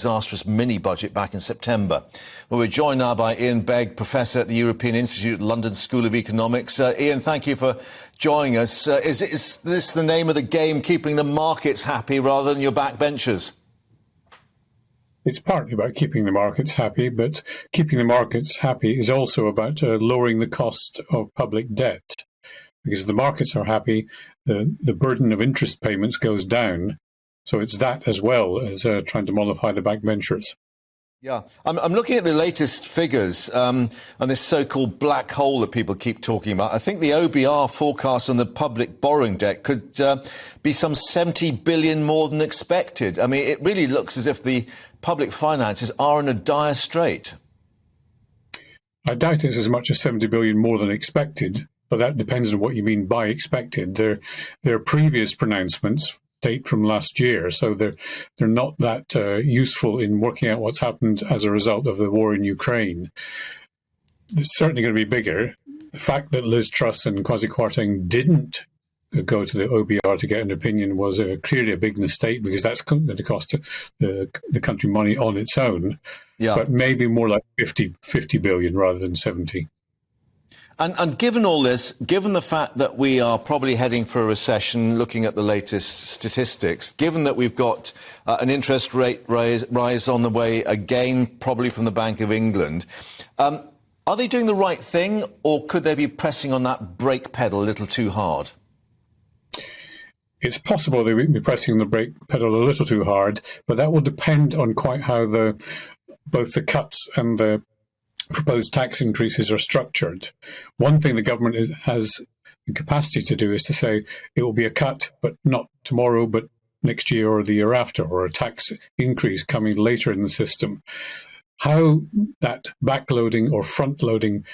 disastrous mini-budget back in September. Well, we're joined now by Iain Begg, Professor at the European Institute at London School of Economics. Iain, thank you for joining us. Is this the name of the game, keeping the markets happy rather than your backbenchers? It's partly about keeping the markets happy, but keeping the markets happy is also about lowering the cost of public debt. Because if the markets are happy, the burden of interest payments goes down. So it's that as well as trying to mollify the backbenchers. Yeah, I'm looking at the latest figures and this so-called black hole that people keep talking about. I think the OBR forecast on the public borrowing debt could be some 70 billion more than expected. I mean, it really looks as if the public finances are in a dire strait. I doubt it's as much as 70 billion more than expected, but that depends on what you mean by expected. Their previous pronouncements date from last year, so they're not that useful in working out what's happened as a result of the war in Ukraine. It's certainly going to be bigger. The fact that Liz Truss and Kwasi Kwarteng didn't go to the OBR to get an opinion was clearly a big mistake, because that's going to cost the country money on its own. Yeah. But maybe more like 50 billion rather than 70. And given all this, given the fact that we are probably heading for a recession, looking at the latest statistics, given that we've got an interest rate rise on the way again, probably from the Bank of England, are they doing the right thing, or could they be pressing on that brake pedal a little too hard? It's possible they will be pressing the brake pedal a little too hard, but that will depend on quite how both the cuts and the proposed tax increases are structured. One thing the government has the capacity to do is to say it will be a cut, but not tomorrow, but next year or the year after, or a tax increase coming later in the system. How that backloading or front-loading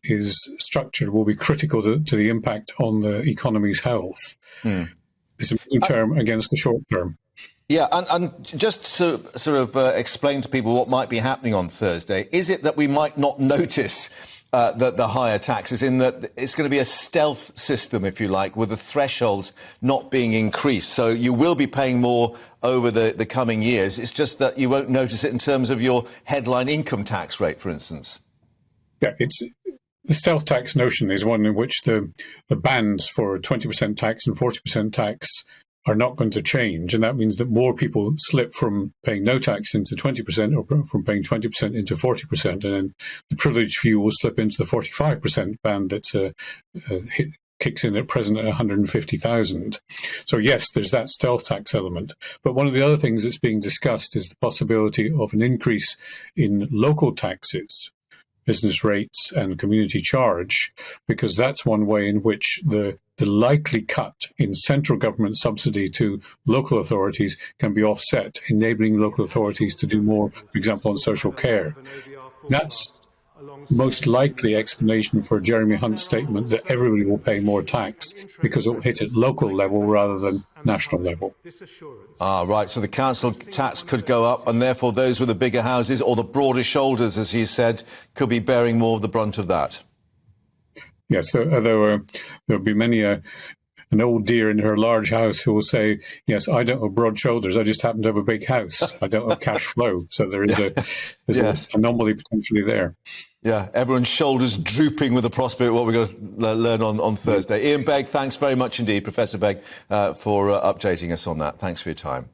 is structured will be critical to the impact on the economy's health. It's a long term against the short term. Yeah, and just to sort of explain to people what might be happening on Thursday, is it that we might not notice the higher taxes, in that it's going to be a stealth system, if you like, with the thresholds not being increased? So you will be paying more over the coming years. It's just that you won't notice it in terms of your headline income tax rate, for instance. Yeah, the stealth tax notion is one in which the bands for 20% tax and 40% tax are not going to change, and that means that more people slip from paying no tax into 20% or from paying 20% into 40%, and then the privileged few will slip into the 45% band that's kicks in at present at 150,000. So yes, there's that stealth tax element. But one of the other things that's being discussed is the possibility of an increase in local taxes, business rates and community charge, because that's one way in which the likely cut in central government subsidy to local authorities can be offset, enabling local authorities to do more, for example, on social care. That's most likely explanation for Jeremy Hunt's statement that everybody will pay more tax, because it will hit at local level rather than national level. Right, so the council tax could go up, and therefore those with the bigger houses or the broader shoulders, as he said, could be bearing more of the brunt of that. Yes, there'll be many an old dear in her large house who will say, yes, I don't have broad shoulders, I just happen to have a big house. I don't have cash flow. So there is an anomaly potentially there. Yeah, everyone's shoulders drooping with the prospect of what we're going to learn on Thursday. Iain Begg, thanks very much indeed, Professor Begg, for updating us on that. Thanks for your time.